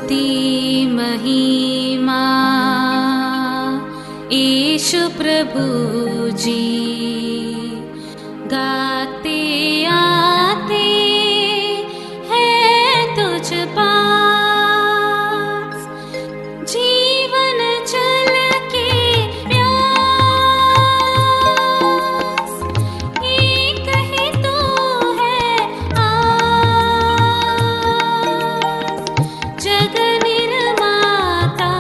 स्तुति महिमा यीशु प्रभु जी, गाते आते हैं तुझ पास, जीवन जल के प्यास, एक ही तू है आस, जग निर्माता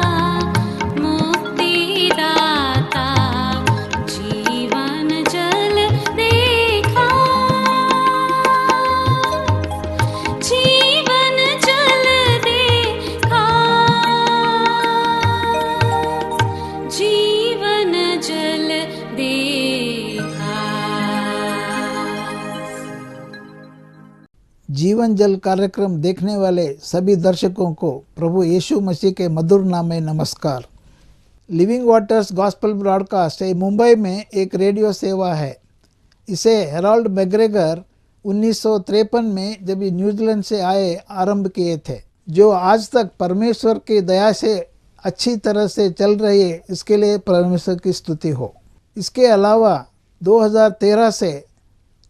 मुक्तिदाता, जीवन जल देखा, जीवन जल देखा, जीवन जल देखा। जीवन जल कार्यक्रम देखने वाले सभी दर्शकों को प्रभु यीशु मसीह के मधुर नाम में नमस्कार। Living waters gospel broadcast Mumbai में एक रेडियो सेवा है। इसे हेराल्ड मैग्रेगर 1953 में जब न्यूजीलैंड से आए आरंभ किए थे, जो आज तक परमेश्वर की दया से अच्छी तरह से चल रही है। इसके लिए परमेश्वर की स्तुति हो। इसके अलावा 2013 से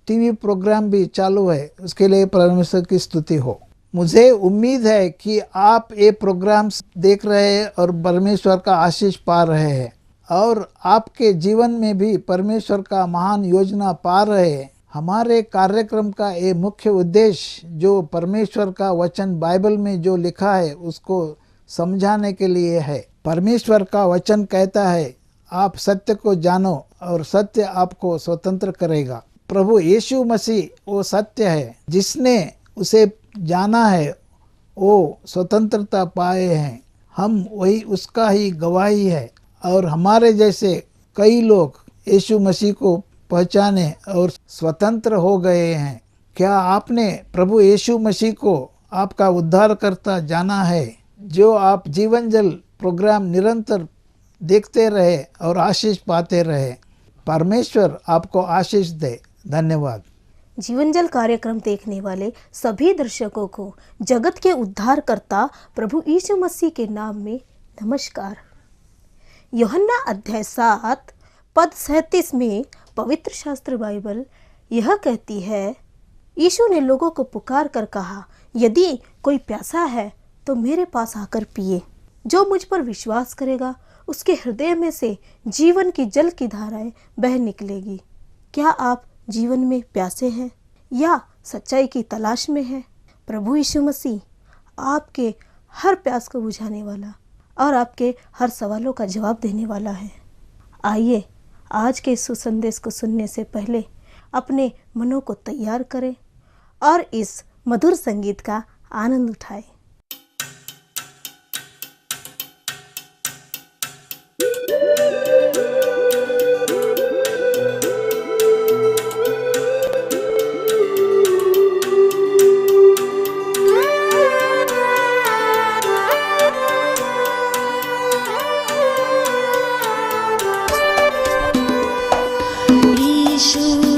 टीवी प्रोग्राम भी चालू है, उसके लिए परमेश्वर की स्तुति हो। मुझे उम्मीद है कि आप ये प्रोग्राम्स देख रहे हैं और परमेश्वर का आशीष पा रहे हैं, और आपके जीवन में भी परमेश्वर का महान योजना पा रहे हैं। हमारे कार्यक्रम का ये मुख्य उद्देश्य जो परमेश्वर का वचन बाइबल में जो लिखा है उसको समझाने के लिए है। परमेश्वर का वचन कहता है, आप सत्य को जानो और सत्य आपको स्वतंत्र करेगा। प्रभु यीशु मसीह वो सत्य है, जिसने उसे जाना है वो स्वतंत्रता पाए हैं। हम वही उसका ही गवाही है, और हमारे जैसे कई लोग यीशु मसीह को पहचाने और स्वतंत्र हो गए हैं। क्या आपने प्रभु यीशु मसीह को आपका उद्धारकर्ता जाना है? जो आप जीवन जल प्रोग्राम निरंतर देखते रहे और आशीष पाते रहे। परमेश्वर आपको आशीष दे। धन्यवाद। जीवन जल कार्यक्रम देखने वाले सभी दर्शकों को जगत के उद्धारकर्ता प्रभु यीशु मसीह के नाम में नमस्कार। यूहन्ना अध्याय 7 पद 37 में पवित्र शास्त्र बाइबल यह कहती है, यीशु ने लोगों को पुकार कर कहा, यदि कोई प्यासा है तो मेरे पास आकर पिए। जो मुझ पर विश्वास करेगा उसके हृदय में से जीवन की जल की धाराएं बह निकलेगी। क्या आप जीवन में प्यासे हैं या सच्चाई की तलाश में हैं? प्रभु यीशु मसीह आपके हर प्यास को बुझाने वाला और आपके हर सवालों का जवाब देने वाला है। आइए आज के सुसंदेश को सुनने से पहले अपने मनों को तैयार करें और इस मधुर संगीत का आनंद उठाएं।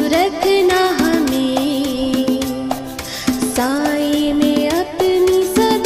रखना हमें साए में अपनी सदा।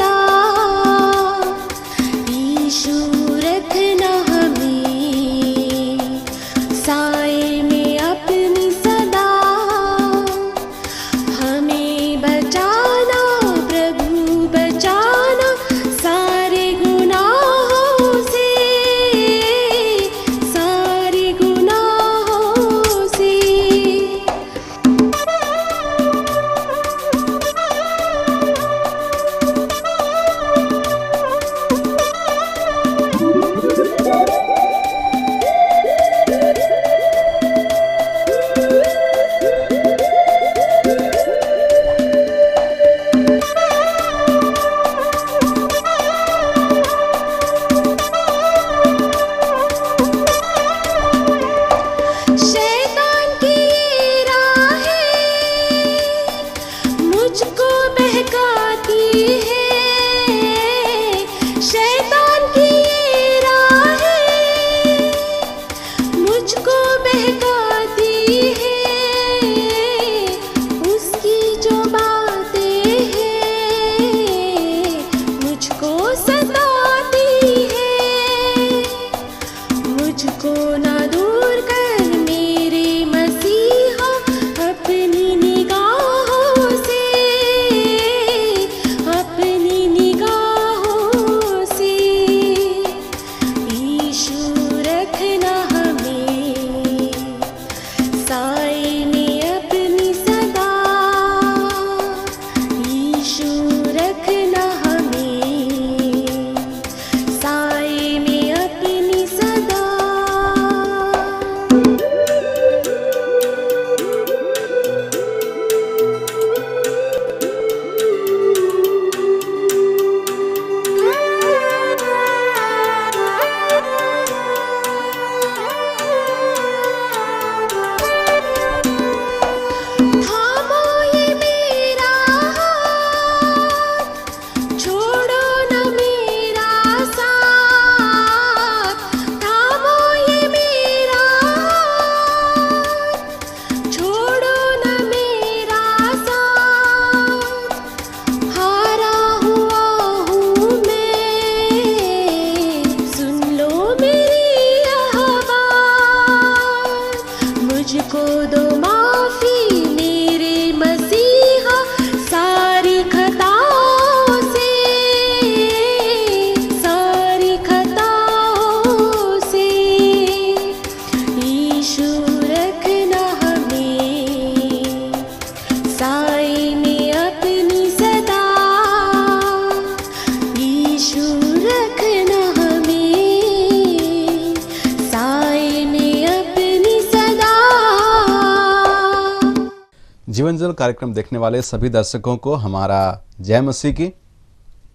जीवन जल कार्यक्रम देखने वाले सभी दर्शकों को हमारा जय मसीह की।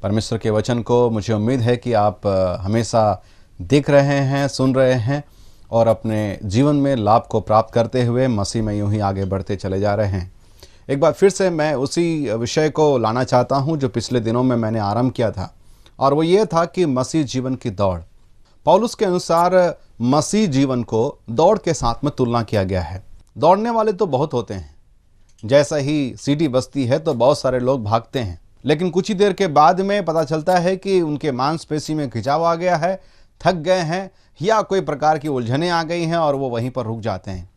परमेश्वर के वचन को मुझे उम्मीद है कि आप हमेशा देख रहे हैं, सुन रहे हैं और अपने जीवन में लाभ को प्राप्त करते हुए मसीह में यूं ही आगे बढ़ते चले जा रहे हैं। एक बार फिर से मैं उसी विषय को लाना चाहता हूं जो पिछले दिनों में मैंने आरंभ किया था, और वो ये था कि मसीह जीवन की दौड़। पौलुस के अनुसार मसीह जीवन को दौड़ के साथ में तुलना किया गया है। दौड़ने वाले तो बहुत होते हैं, जैसा ही सीटी बजती है तो बहुत सारे लोग भागते हैं, लेकिन कुछ ही देर के बाद में पता चलता है कि उनके मांसपेशी में खिंचाव आ गया है, थक गए हैं, या कोई प्रकार की उलझनें आ गई हैं और वो वहीं पर रुक जाते हैं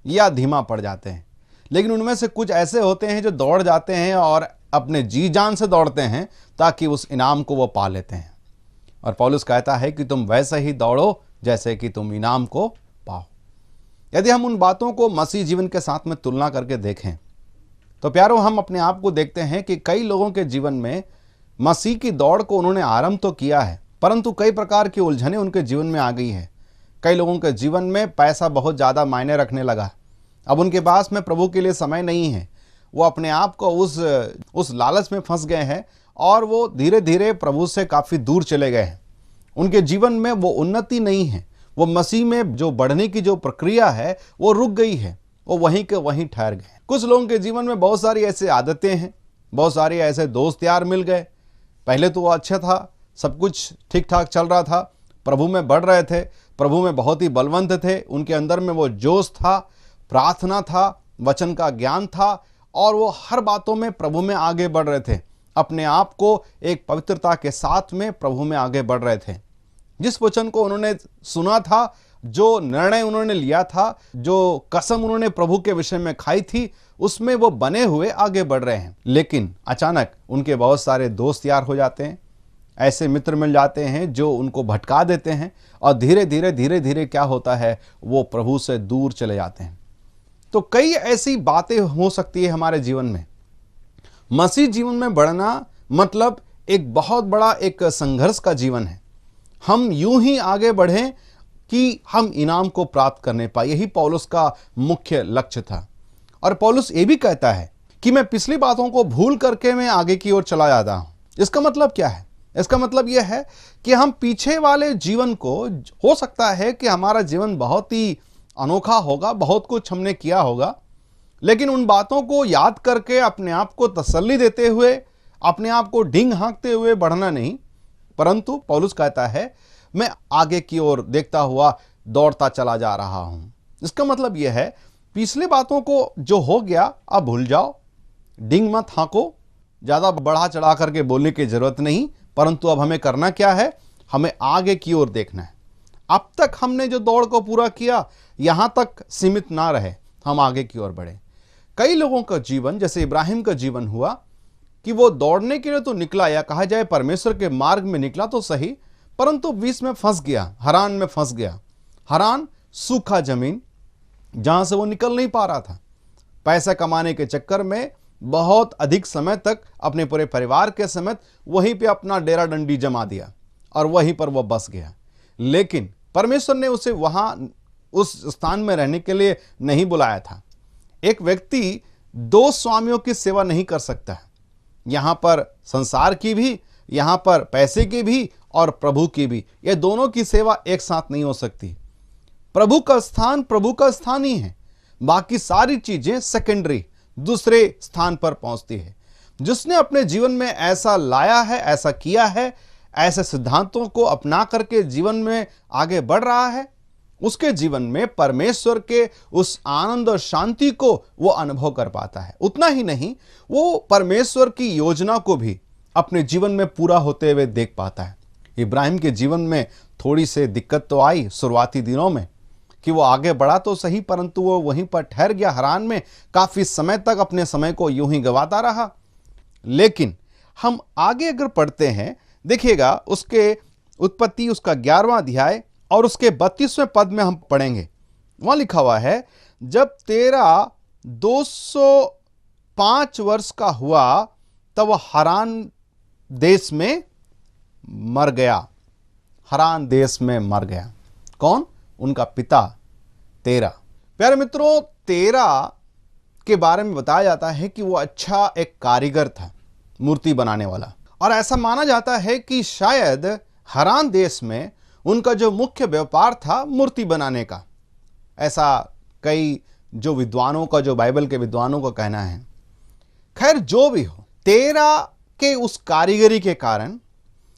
या धीमा पड़ जाते हैं। लेकिन उनमें से कुछ ऐसे होते हैं जो दौड़ जाते हैं और अपने जी जान से दौड़ते हैं ताकि उस इनाम को वो पा लेते हैं। और पौलुस कहता है कि तुम वैसे ही दौड़ो जैसे कि तुम इनाम को पाओ। यदि हम उन बातों को मसीह जीवन के साथ में तुलना करके देखें तो प्यारो, हम अपने आप को देखते हैं कि कई लोगों के जीवन में मसीह की दौड़ को उन्होंने आरंभ तो किया है, परंतु कई प्रकार की उलझनें उनके जीवन में आ गई है। कई लोगों के जीवन में पैसा बहुत ज़्यादा मायने रखने लगा। अब उनके पास में प्रभु के लिए समय नहीं है। वो अपने आप को उस लालच में फंस गए हैं और वो धीरे धीरे प्रभु से काफ़ी दूर चले गए हैं। उनके जीवन में वो उन्नति नहीं है। वो मसीह में जो बढ़ने की जो प्रक्रिया है वो रुक गई है, वो वहीं के वहीं ठहर गए। कुछ लोगों के जीवन में बहुत सारी ऐसी आदतें हैं, बहुत सारे ऐसे दोस्त यार मिल गए। पहले तो वो अच्छा था, सब कुछ ठीक ठाक चल रहा था, प्रभु में बढ़ रहे थे, प्रभु में बहुत ही बलवंत थे, उनके अंदर में वो जोश था, प्रार्थना था, वचन का ज्ञान था और वो हर बातों में प्रभु में आगे बढ़ रहे थे। अपने आप को एक पवित्रता के साथ में प्रभु में आगे बढ़ रहे थे। जिस वचन को उन्होंने सुना था, जो निर्णय उन्होंने लिया था, जो कसम उन्होंने प्रभु के विषय में खाई थी, उसमें वो बने हुए आगे बढ़ रहे हैं। लेकिन अचानक उनके बहुत सारे दोस्त यार हो जाते हैं, ऐसे मित्र मिल जाते हैं जो उनको भटका देते हैं और धीरे धीरे क्या होता है, वो प्रभु से दूर चले जाते हैं। तो कई ऐसी बातें हो सकती है हमारे जीवन में। मसीह जीवन में बढ़ना मतलब एक बहुत बड़ा एक संघर्ष का जीवन है। हम यूं ही आगे बढ़ें कि हम इनाम को प्राप्त करने पाए, यही पौलुस का मुख्य लक्ष्य था। और पौलुस ये भी कहता है कि मैं पिछली बातों को भूल करके मैं आगे की ओर चला जाता हूं। इसका मतलब क्या है? इसका मतलब यह है कि हम पीछे वाले जीवन को, हो सकता है कि हमारा जीवन बहुत ही अनोखा होगा, बहुत कुछ हमने किया होगा, लेकिन उन बातों को याद करके अपने आप को तसल्ली देते हुए, अपने आप को ढींग हाँकते हुए बढ़ना नहीं, परंतु पौलुस कहता है मैं आगे की ओर देखता हुआ दौड़ता चला जा रहा हूं। इसका मतलब यह है पिछले बातों को जो हो गया अब भूल जाओ, ढींग मत हाँको, ज़्यादा बढ़ा चढ़ा करके बोलने की जरूरत नहीं, परंतु अब हमें करना क्या है, हमें आगे की ओर देखना है। अब तक हमने जो दौड़ को पूरा किया यहां तक सीमित ना रहे, हम आगे की ओर बढ़े। कई लोगों का जीवन, जैसे इब्राहिम का जीवन हुआ कि वो दौड़ने के लिए तो निकला, या कहा जाए परमेश्वर के मार्ग में निकला तो सही, परंतु बीच में फंस गया, हरान में फंस गया। हरान सूखा जमीन जहां से वो निकल नहीं पा रहा था। पैसा कमाने के चक्कर में बहुत अधिक समय तक अपने पूरे परिवार के समेत वहीं पे अपना डेरा डंडी जमा दिया और वहीं पर वो बस गया। लेकिन परमेश्वर ने उसे वहां उस स्थान में रहने के लिए नहीं बुलाया था। एक व्यक्ति दो स्वामियों की सेवा नहीं कर सकता है, यहां पर संसार की भी, यहां पर पैसे की भी और प्रभु की भी। ये दोनों की सेवा एक साथ नहीं हो सकती। प्रभु का स्थान ही है, बाकी सारी चीजें सेकेंडरी, दूसरे स्थान पर पहुंचती है। जिसने अपने जीवन में ऐसा लाया है, ऐसा किया है, ऐसे सिद्धांतों को अपना करके जीवन में आगे बढ़ रहा है, उसके जीवन में परमेश्वर के उस आनंद और शांति को वो अनुभव कर पाता है। उतना ही नहीं, वो परमेश्वर की योजना को भी अपने जीवन में पूरा होते हुए देख पाता है। इब्राहिम के जीवन में थोड़ी सी दिक्कत तो आई शुरुआती दिनों में कि वो आगे बढ़ा तो सही, परंतु वो वहीं पर ठहर गया, हरान में काफी समय तक अपने समय को यूं ही गवाता रहा। लेकिन हम आगे अगर पढ़ते हैं, देखिएगा उसके उत्पत्ति, उसका 11वां अध्याय और उसके 32वें पद में हम पढ़ेंगे। वहां लिखा हुआ है, जब तेरा 205 वर्ष का हुआ तब वह हरान देश में मर गया। हरान देश में मर गया। कौन? उनका पिता तेरा। प्यारे मित्रों, तेरा के बारे में बताया जाता है कि वो अच्छा एक कारीगर था, मूर्ति बनाने वाला। और ऐसा माना जाता है कि शायद हरान देश में उनका जो मुख्य व्यापार था मूर्ति बनाने का। ऐसा कई जो विद्वानों का, जो बाइबल के विद्वानों का कहना है। खैर जो भी हो, तेरह के उस कारीगरी के कारण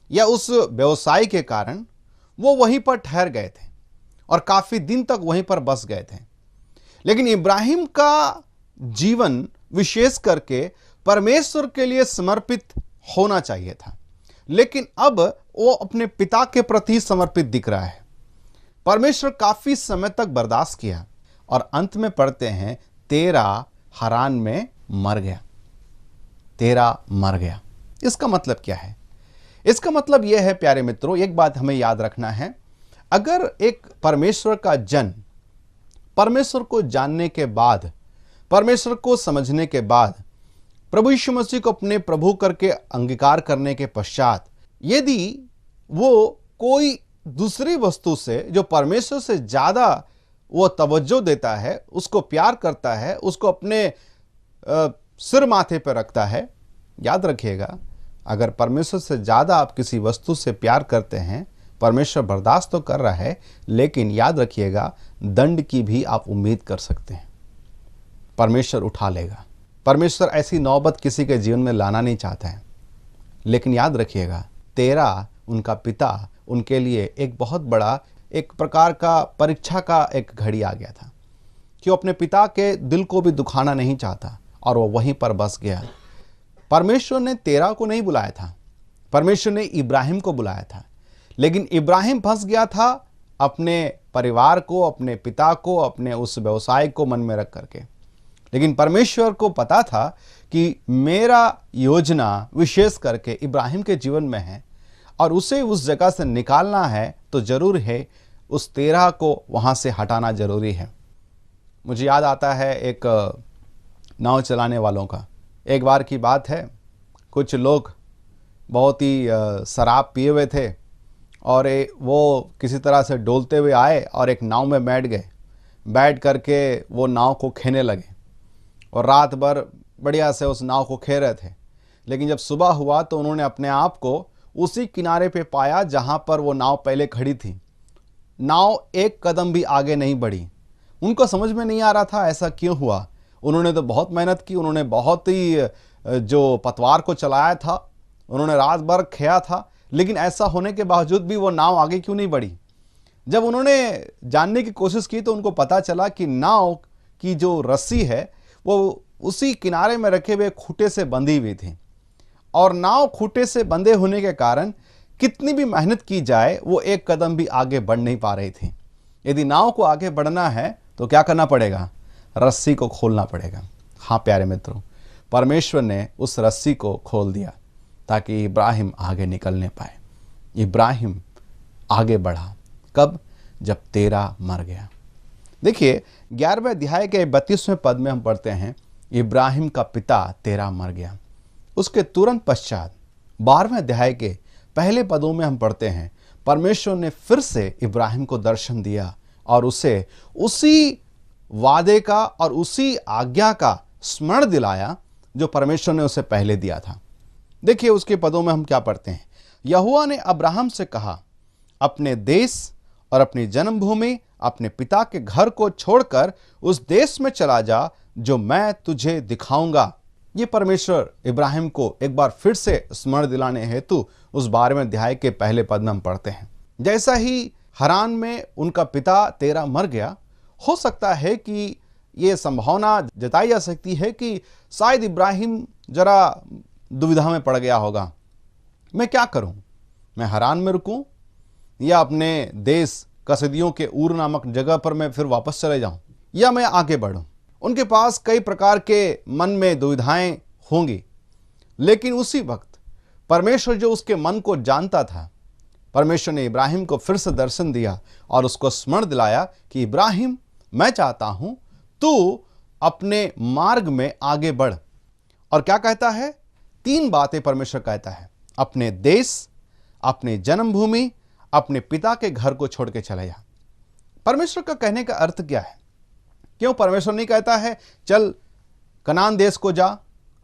या उस व्यवसाय के कारण वो वहीं पर ठहर गए थे और काफी दिन तक वहीं पर बस गए थे। लेकिन इब्राहिम का जीवन विशेष करके परमेश्वर के लिए समर्पित होना चाहिए था, लेकिन अब वो अपने पिता के प्रति समर्पित दिख रहा है। परमेश्वर काफी समय तक बर्दाश्त किया और अंत में पढ़ते हैं तेरह हरान में मर गया। तेरह मर गया। इसका मतलब क्या है? इसका मतलब यह है प्यारे मित्रों, एक बात हमें याद रखना है। अगर एक परमेश्वर का जन परमेश्वर को जानने के बाद, परमेश्वर को समझने के बाद, प्रभु यीशु मसीह को अपने प्रभु करके अंगीकार करने के पश्चात यदि वो कोई दूसरी वस्तु से जो परमेश्वर से ज्यादा वो तवज्जो देता है, उसको प्यार करता है, उसको अपने सिर माथे पर रखता है, याद रखिएगा, अगर परमेश्वर से ज्यादा आप किसी वस्तु से प्यार करते हैं, परमेश्वर बर्दाश्त तो कर रहा है, लेकिन याद रखिएगा दंड की भी आप उम्मीद कर सकते हैं। परमेश्वर उठा लेगा। परमेश्वर ऐसी नौबत किसी के जीवन में लाना नहीं चाहता है। लेकिन याद रखिएगा, तेरह उनका पिता उनके लिए एक बहुत बड़ा एक प्रकार का परीक्षा का एक घड़ी आ गया था कि वो अपने पिता के दिल को भी दुखाना नहीं चाहता और वो वहीं पर बस गया। परमेश्वर ने तेरह को नहीं बुलाया था, परमेश्वर ने इब्राहिम को बुलाया था, लेकिन इब्राहिम फंस गया था अपने परिवार को, अपने पिता को, अपने उस व्यवसाय को मन में रख करके। लेकिन परमेश्वर को पता था कि मेरा योजना विशेष करके इब्राहिम के जीवन में है और उसे उस जगह से निकालना है, तो जरूर है उस तेरह को वहाँ से हटाना जरूरी है। मुझे याद आता है एक नाव चलाने वालों का। एक बार की बात है, कुछ लोग बहुत ही शराब पिए हुए थे और वो किसी तरह से डोलते हुए आए और एक नाव में बैठ गए। बैठ करके वो नाव को खेने लगे और रात भर बढ़िया से उस नाव को खे रहे थे। लेकिन जब सुबह हुआ तो उन्होंने अपने आप को उसी किनारे पे पाया जहाँ पर वो नाव पहले खड़ी थी। नाव एक कदम भी आगे नहीं बढ़ी। उनको समझ में नहीं आ रहा था ऐसा क्यों हुआ। उन्होंने तो बहुत मेहनत की, उन्होंने बहुत ही जो पतवार को चलाया था, उन्होंने रात भर खेया था, लेकिन ऐसा होने के बावजूद भी वो नाव आगे क्यों नहीं बढ़ी। जब उन्होंने जानने की कोशिश की तो उनको पता चला कि नाव की जो रस्सी है वो उसी किनारे में रखे हुए खूंटे से बंधी हुई थी और नाव खूंटे से बंधे होने के कारण कितनी भी मेहनत की जाए वो एक कदम भी आगे बढ़ नहीं पा रही थी। यदि नाव को आगे बढ़ना है तो क्या करना पड़ेगा? रस्सी को खोलना पड़ेगा। हाँ प्यारे मित्रों, परमेश्वर ने उस रस्सी को खोल दिया ताकि इब्राहिम आगे निकलने पाए। इब्राहिम आगे बढ़ा। कब? जब तेरह मर गया। देखिए 11वें अध्याय के 32वें पद में हम पढ़ते हैं, इब्राहिम का पिता तेरह मर गया। उसके तुरंत पश्चात 12वें अध्याय के पहले पदों में हम पढ़ते हैं, परमेश्वर ने फिर से इब्राहिम को दर्शन दिया और उसे उसी वादे का और उसी आज्ञा का स्मरण दिलाया जो परमेश्वर ने उसे पहले दिया था। देखिए उसके पदों में हम क्या पढ़ते हैं, यहोवा ने अब्राहम से कहा, अपने देश और अपनी जन्मभूमि, अपने पिता के घर को छोड़कर उस देश में चला जा जो मैं तुझे दिखाऊंगा। ये परमेश्वर इब्राहिम को एक बार फिर से स्मरण दिलाने हेतु उस 12वें अध्याय के पहले पद में हम पढ़ते हैं। जैसा ही हरान में उनका पिता तेरह मर गया, हो सकता है कि ये संभावना जताई जा सकती है कि शायद इब्राहिम जरा दुविधा में पड़ गया होगा। मैं क्या करूं? मैं हरान में रुकूं या अपने देश कसदियों के ऊर नामक जगह पर मैं फिर वापस चले जाऊं, या मैं आगे बढ़ूं? उनके पास कई प्रकार के मन में दुविधाएं होंगी, लेकिन उसी वक्त परमेश्वर जो उसके मन को जानता था, परमेश्वर ने इब्राहिम को फिर से दर्शन दिया और उसको स्मरण दिलाया कि इब्राहिम, मैं चाहता हूं तू अपने मार्ग में आगे बढ़। और क्या कहता है? 3 बातें परमेश्वर कहता है, अपने देश, अपने जन्मभूमि, अपने पिता के घर को छोड़ के चले जा। परमेश्वर का कहने का अर्थ क्या है? क्यों परमेश्वर नहीं कहता है चल कनान देश को जा,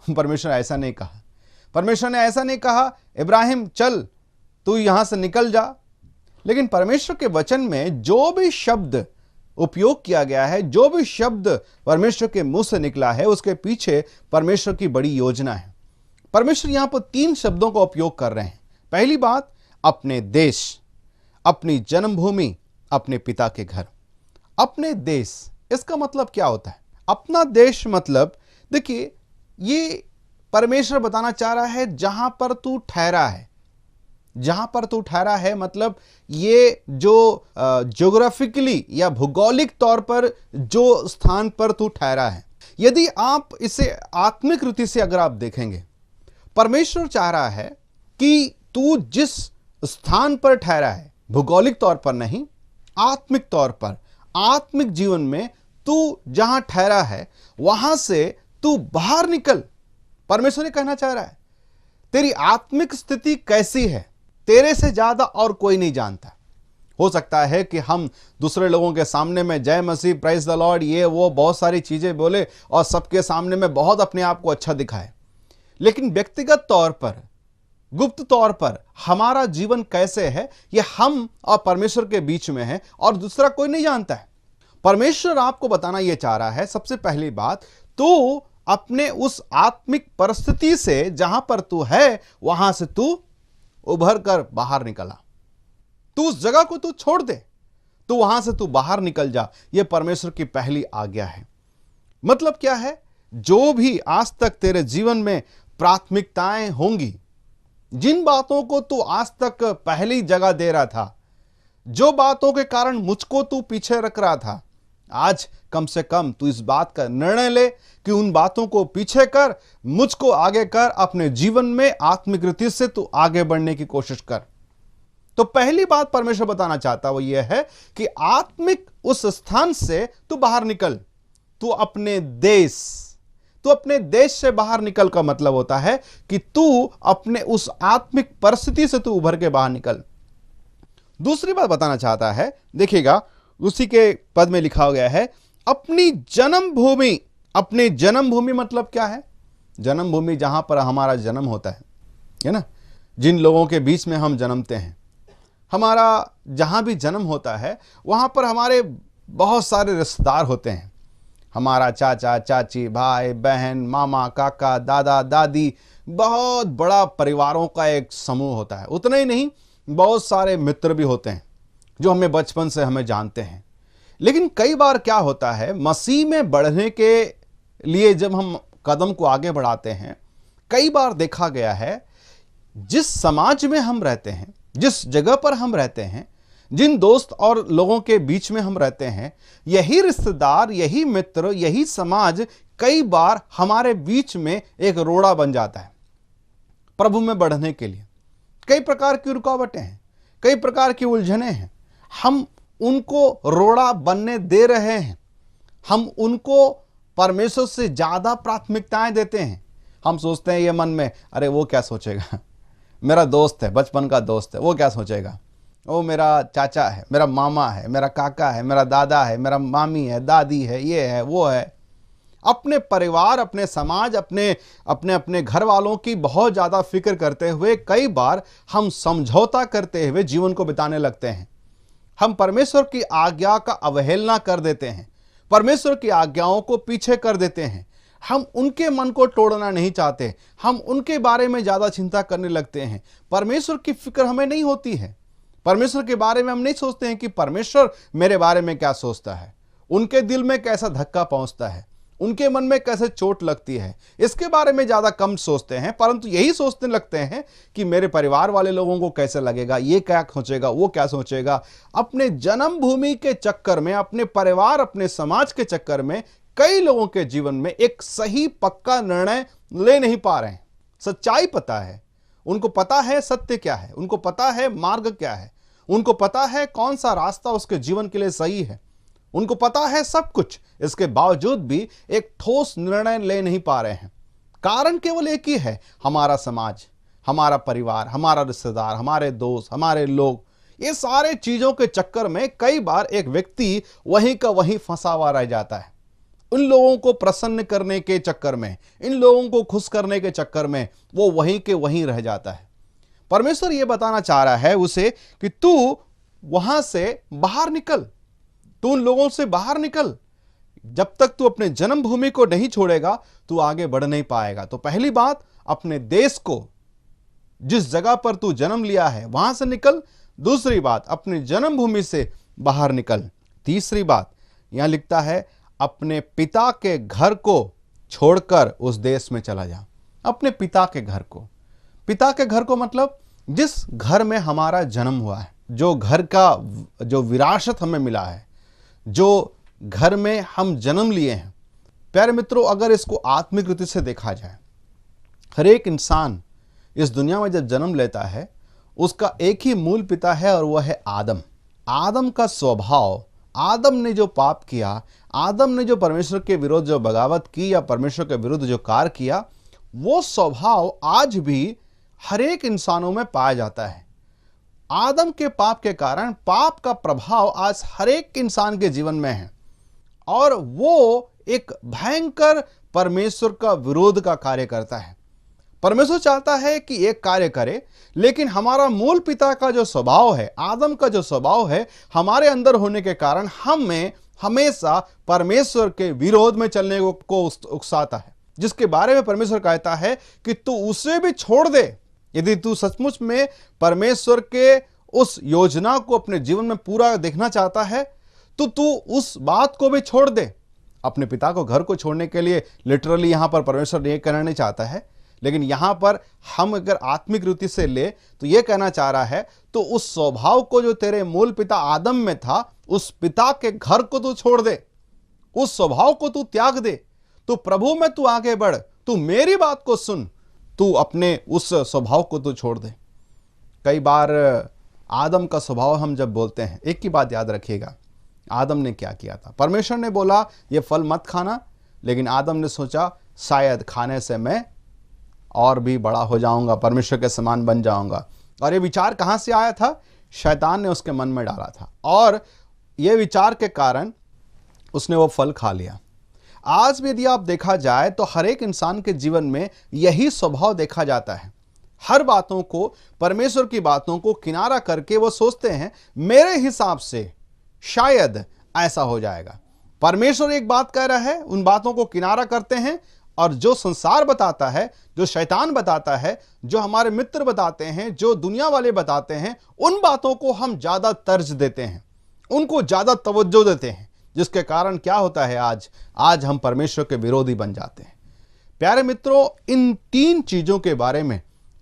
परमेश्वर ऐसा नहीं कहा। परमेश्वर ने ऐसा नहीं कहा इब्राहिम चल तू यहां से निकल जा। लेकिन परमेश्वर के वचन में जो भी शब्द उपयोग किया गया है, जो भी शब्द परमेश्वर के मुंह से निकला है, उसके पीछे परमेश्वर की बड़ी योजना है। परमेश्वर यहां पर 3 शब्दों का उपयोग कर रहे हैं। पहली बात, अपने देश, अपनी जन्मभूमि, अपने पिता के घर। अपने देश, इसका मतलब क्या होता है? अपना देश मतलब, देखिए, ये परमेश्वर बताना चाह रहा है जहां पर तू ठहरा है। जहां पर तू ठहरा है मतलब ये जो ज्योग्राफिकली या भौगोलिक तौर पर जो स्थान पर तू ठहरा है। यदि आप इसे आत्मिक रीति से अगर आप देखेंगे, परमेश्वर चाह रहा है कि तू जिस स्थान पर ठहरा है, भौगोलिक तौर पर नहीं, आत्मिक तौर पर, आत्मिक जीवन में तू जहां ठहरा है वहां से तू बाहर निकल। परमेश्वर ने कहना चाह रहा है तेरी आत्मिक स्थिति कैसी है, तेरे से ज्यादा और कोई नहीं जानता। हो सकता है कि हम दूसरे लोगों के सामने में जय मसीह, प्राइज द लॉर्ड, ये वो बहुत सारी चीजें बोले और सबके सामने में बहुत अपने आप को अच्छा दिखाए, लेकिन व्यक्तिगत तौर पर, गुप्त तौर पर हमारा जीवन कैसे है, ये हम और परमेश्वर के बीच में है और दूसरा कोई नहीं जानता है। परमेश्वर आपको बताना यह चाह रहा है, सबसे पहली बात, तू अपने उस आत्मिक परिस्थिति से जहां पर तू है वहां से तू उभर कर बाहर निकला। तू उस जगह को तू छोड़ दे, तू वहां से तू बाहर निकल जा। यह परमेश्वर की पहली आज्ञा है। मतलब क्या है? जो भी आज तक तेरे जीवन में प्राथमिकताएं होंगी, जिन बातों को तू आज तक पहली जगह दे रहा था, जो बातों के कारण मुझको तू पीछे रख रहा था, आज कम से कम तू इस बात का निर्णय ले कि उन बातों को पीछे कर, मुझको आगे कर। अपने जीवन में आत्मिक रीति से तू आगे बढ़ने की कोशिश कर। तो पहली बात परमेश्वर बताना चाहता वो ये है कि आत्मिक उस स्थान से तू बाहर निकल। तू अपने देश से बाहर निकल का मतलब होता है कि तू अपने उस आत्मिक परिस्थिति से तू उभर के बाहर निकल। दूसरी बात बताना चाहता है, देखिएगा उसी के पद में लिखा गया है, अपनी जन्मभूमि। अपनी जन्मभूमि मतलब क्या है? जन्मभूमि जहां पर हमारा जन्म होता है ना, जिन लोगों के बीच में हम जन्मते हैं, हमारा जहां भी जन्म होता है वहां पर हमारे बहुत सारे रिश्तेदार होते हैं। हमारा चाचा चाची, भाई बहन, मामा काका, दादा दादी, बहुत बड़ा परिवारों का एक समूह होता है। उतना ही नहीं, बहुत सारे मित्र भी होते हैं जो हमें बचपन से हमें जानते हैं। लेकिन कई बार क्या होता है, मसीह में बढ़ने के लिए जब हम कदम को आगे बढ़ाते हैं, कई बार देखा गया है जिस समाज में हम रहते हैं, जिस जगह पर हम रहते हैं, जिन दोस्त और लोगों के बीच में हम रहते हैं, यही रिश्तेदार, यही मित्र, यही समाज कई बार हमारे बीच में एक रोड़ा बन जाता है। प्रभु में बढ़ने के लिए कई प्रकार की रुकावटें हैं, कई प्रकार की उलझनें हैं। हम उनको रोड़ा बनने दे रहे हैं। हम उनको परमेश्वर से ज्यादा प्राथमिकताएं देते हैं। हम सोचते हैं ये मन में, अरे वो क्या सोचेगा, मेरा दोस्त है, बचपन का दोस्त है, वो क्या सोचेगा, वो मेरा चाचा है, मेरा मामा है, मेरा काका है, मेरा दादा है, मेरा मामी है, दादी है, ये है, वो है। अपने परिवार, अपने समाज, अपने अपने अपने घर वालों की बहुत ज़्यादा फिक्र करते हुए कई बार हम समझौता करते हुए जीवन को बिताने लगते हैं। हम परमेश्वर की आज्ञा का अवहेलना कर देते हैं, परमेश्वर की आज्ञाओं को पीछे कर देते हैं। हम उनके मन को तोड़ना नहीं चाहते, हम उनके बारे में ज़्यादा चिंता करने लगते हैं। परमेश्वर की फिक्र हमें नहीं होती है। परमेश्वर के बारे में हम नहीं सोचते हैं कि परमेश्वर मेरे बारे में क्या सोचता है, उनके दिल में कैसा धक्का पहुंचता है, उनके मन में कैसे चोट लगती है, इसके बारे में ज़्यादा कम सोचते हैं। परंतु यही सोचने लगते हैं कि मेरे परिवार वाले लोगों को कैसे लगेगा, ये क्या सोचेगा, वो क्या सोचेगा। अपने जन्मभूमि के चक्कर में, अपने परिवार, अपने समाज के चक्कर में कई लोगों के जीवन में एक सही पक्का निर्णय ले नहीं पा रहे हैं। सच्चाई पता है, उनको पता है सत्य क्या है, उनको पता है मार्ग क्या है, उनको पता है कौन सा रास्ता उसके जीवन के लिए सही है, उनको पता है सब कुछ। इसके बावजूद भी एक ठोस निर्णय ले नहीं पा रहे हैं। कारण केवल एक ही है, हमारा समाज, हमारा परिवार, हमारा रिश्तेदार, हमारे दोस्त, हमारे लोग। ये सारे चीजों के चक्कर में कई बार एक व्यक्ति वहीं का वहीं फंसा हुआ रह जाता है। उन लोगों को प्रसन्न करने के चक्कर में, इन लोगों को खुश करने के चक्कर में वो वहीं के वहीं रह जाता है। परमेश्वर ये बताना चाह रहा है उसे कि तू वहां से बाहर निकल, तू उन लोगों से बाहर निकल। जब तक तू अपने जन्मभूमि को नहीं छोड़ेगा तू आगे बढ़ नहीं पाएगा। तो पहली बात, अपने देश को, जिस जगह पर तू जन्म लिया है वहां से निकल। दूसरी बात, अपनी जन्मभूमि से बाहर निकल। तीसरी बात यहां लिखता है, अपने पिता के घर को छोड़कर उस देश में चला जा। अपने पिता के घर को, पिता के घर को मतलब जिस घर में हमारा जन्म हुआ है, जो घर का जो विरासत हमें मिला है, जो घर में हम जन्म लिए हैं। प्यारे मित्रों, अगर इसको आत्मिक रीति से देखा जाए, हर एक इंसान इस दुनिया में जब जन्म लेता है उसका एक ही मूल पिता है और वह है आदम। आदम का स्वभाव, आदम ने जो पाप किया, आदम ने जो परमेश्वर के विरुद्ध जो बगावत की या परमेश्वर के विरुद्ध जो कार्य किया, वो स्वभाव आज भी हर एक इंसानों में पाया जाता है। आदम के पाप के कारण पाप का प्रभाव आज हर एक इंसान के जीवन में है और वो एक भयंकर परमेश्वर का विरोध का कार्य करता है। परमेश्वर चाहता है कि एक कार्य करे, लेकिन हमारा मूल पिता का जो स्वभाव है, आदम का जो स्वभाव है, हमारे अंदर होने के कारण हमें हमेशा परमेश्वर के विरोध में चलने को उकसाता है, जिसके बारे में परमेश्वर कहता है कि तू उसे भी छोड़ दे। यदि तू सचमुच में परमेश्वर के उस योजना को अपने जीवन में पूरा देखना चाहता है तो तू उस बात को भी छोड़ दे। अपने पिता को घर को छोड़ने के लिए लिटरली यहां पर परमेश्वर ये कहना नहीं चाहता है, लेकिन यहां पर हम अगर आत्मिक रीति से ले तो यह कहना चाह रहा है, तो उस स्वभाव को जो तेरे मूल पिता आदम में था, उस पिता के घर को तू छोड़ दे, उस स्वभाव को तू त्याग दे, तो प्रभु में तू आगे बढ़, तू मेरी बात को सुन, तू अपने उस स्वभाव को तू छोड़ दे। कई बार आदम का स्वभाव हम जब बोलते हैं, एक ही बात याद रखिएगा, आदम ने क्या किया था। परमेश्वर ने बोला ये फल मत खाना, लेकिन आदम ने सोचा शायद खाने से मैं और भी बड़ा हो जाऊंगा, परमेश्वर के समान बन जाऊंगा। और ये विचार कहां से आया था? शैतान ने उसके मन में डाला था और ये विचार के कारण उसने वो फल खा लिया। आज भी यदि आप देखा जाए तो हर एक इंसान के जीवन में यही स्वभाव देखा जाता है। हर बातों को, परमेश्वर की बातों को किनारा करके वो सोचते हैं मेरे हिसाब से शायद ऐसा हो जाएगा। परमेश्वर एक बात कह रहा है, उन बातों को किनारा करते हैं, और जो संसार बताता है, जो शैतान बताता है, जो हमारे मित्र बताते हैं, जो दुनिया वाले बताते हैं, उन बातों को हम ज्यादा तर्ज देते हैं, उनको ज्यादा तवज्जो देते हैं, जिसके कारण क्या होता है, आज हम परमेश्वर के विरोधी बन जाते हैं। प्यारे मित्रों, इन तीन चीजों के बारे में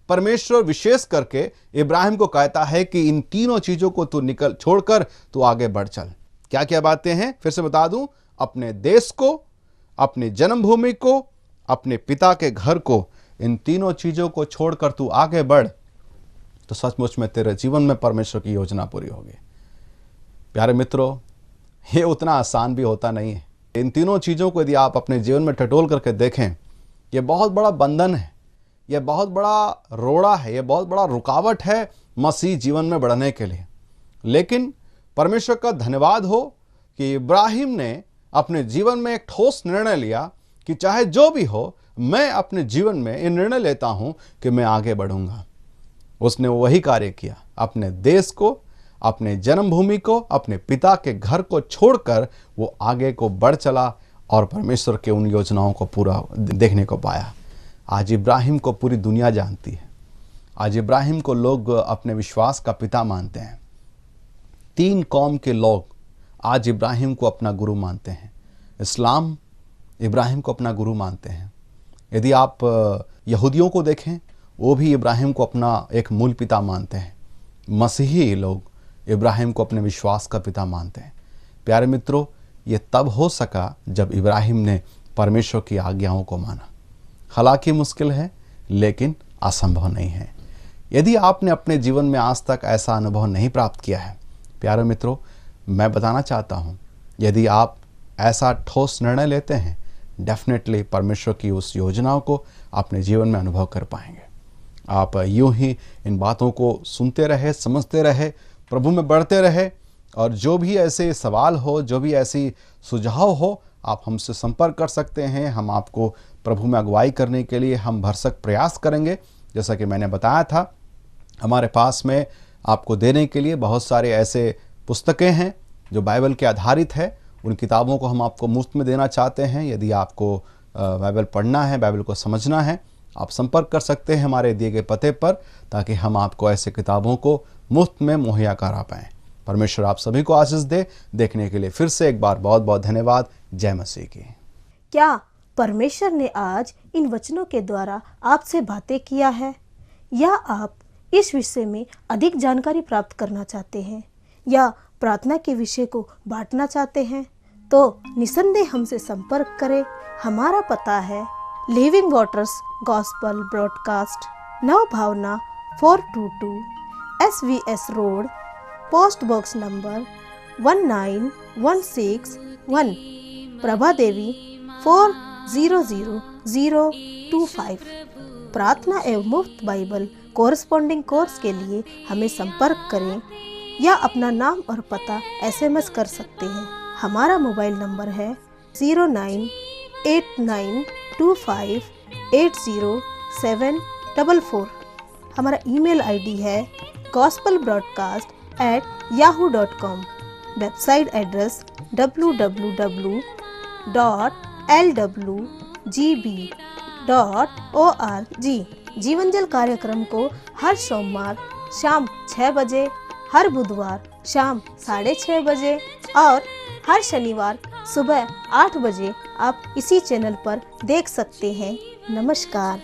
परमेश्वर विशेष करके इब्राहिम को कहता है कि इन तीनों चीजों को तू निकल छोड़कर तू आगे बढ़ चल। क्या क्या बातें हैं फिर से बता दूं? अपने देश को, अपनी जन्मभूमि को, अपने पिता के घर को, इन तीनों चीजों को छोड़कर तू आगे बढ़, तो सचमुच में तेरे जीवन में परमेश्वर की योजना पूरी होगी। प्यारे मित्रों, ये उतना आसान भी होता नहीं है। इन तीनों चीजों को यदि आप अपने जीवन में टटोल करके देखें, यह बहुत बड़ा बंधन है, यह बहुत बड़ा रोड़ा है, यह बहुत बड़ा रुकावट है मसीह जीवन में बढ़ने के लिए। लेकिन परमेश्वर का धन्यवाद हो कि इब्राहिम ने अपने जीवन में एक ठोस निर्णय लिया कि चाहे जो भी हो, मैं अपने जीवन में ये निर्णय लेता हूं कि मैं आगे बढ़ूंगा। उसने वही कार्य किया, अपने देश को, अपने जन्मभूमि को, अपने पिता के घर को छोड़कर वो आगे को बढ़ चला और परमेश्वर के उन योजनाओं को पूरा देखने को पाया। आज इब्राहिम को पूरी दुनिया जानती है। आज इब्राहिम को लोग अपने विश्वास का पिता मानते हैं। 3 कौम के लोग आज इब्राहिम को अपना गुरु मानते हैं। इस्लाम इब्राहिम को अपना गुरु मानते हैं। यदि आप यहूदियों को देखें, वो भी इब्राहिम को अपना एक मूल पिता मानते हैं। मसीही लोग इब्राहिम को अपने विश्वास का पिता मानते हैं। प्यारे मित्रों, ये तब हो सका जब इब्राहिम ने परमेश्वर की आज्ञाओं को माना। हालांकि मुश्किल है, लेकिन असंभव नहीं है। यदि आपने अपने जीवन में आज तक ऐसा अनुभव नहीं प्राप्त किया है, प्यारे मित्रों, मैं बताना चाहता हूँ, यदि आप ऐसा ठोस निर्णय लेते हैं, डेफिनेटली परमेश्वर की उस योजनाओं को अपने जीवन में अनुभव कर पाएंगे। आप यूं ही इन बातों को सुनते रहे, समझते रहे, प्रभु में बढ़ते रहे, और जो भी ऐसे सवाल हो, जो भी ऐसी सुझाव हो, आप हमसे संपर्क कर सकते हैं। हम आपको प्रभु में अगुवाई करने के लिए हम भरसक प्रयास करेंगे। जैसा कि मैंने बताया था, हमारे पास में आपको देने के लिए बहुत सारे ऐसे पुस्तकें हैं जो बाइबल के आधारित है। उन किताबों को हम आपको मुफ्त में देना चाहते हैं। यदि आपको बाइबल पढ़ना है, बाइबल को समझना है, आप संपर्क कर सकते हैं हमारे दिए गए पते पर, ताकि हम आपको ऐसे किताबों को मुफ्त में मुहैया करा पाएँ। परमेश्वर आप सभी को आशीष दे। देखने के लिए फिर से एक बार बहुत बहुत धन्यवाद। जय मसीह की। क्या परमेश्वर ने आज इन वचनों के द्वारा आपसे बातें किया है, या आप इस विषय में अधिक जानकारी प्राप्त करना चाहते हैं, या प्रार्थना के विषय को बांटना चाहते हैं, तो निसंदेह हमसे संपर्क करें। हमारा पता है living waters Gospel Broadcast, Nav Bhavna 422 SVS road, post box number 1916 Prabha Devi 400025। प्रार्थना एवं मुफ्त बाइबल कोरस्पॉन्डिंग कोर्स के लिए हमें संपर्क करें या अपना नाम और पता SMS कर सकते हैं। हमारा मोबाइल नंबर है 0989258074। हमारा ईमेल ID है gospelbroadcast@yahoo.com। Website address www.lwgb.org। जीवनजल कार्यक्रम को हर सोमवार शाम 6 बजे, हर बुधवार शाम 6:30 बजे और हर शनिवार सुबह 8 बजे आप इसी चैनल पर देख सकते हैं। नमस्कार।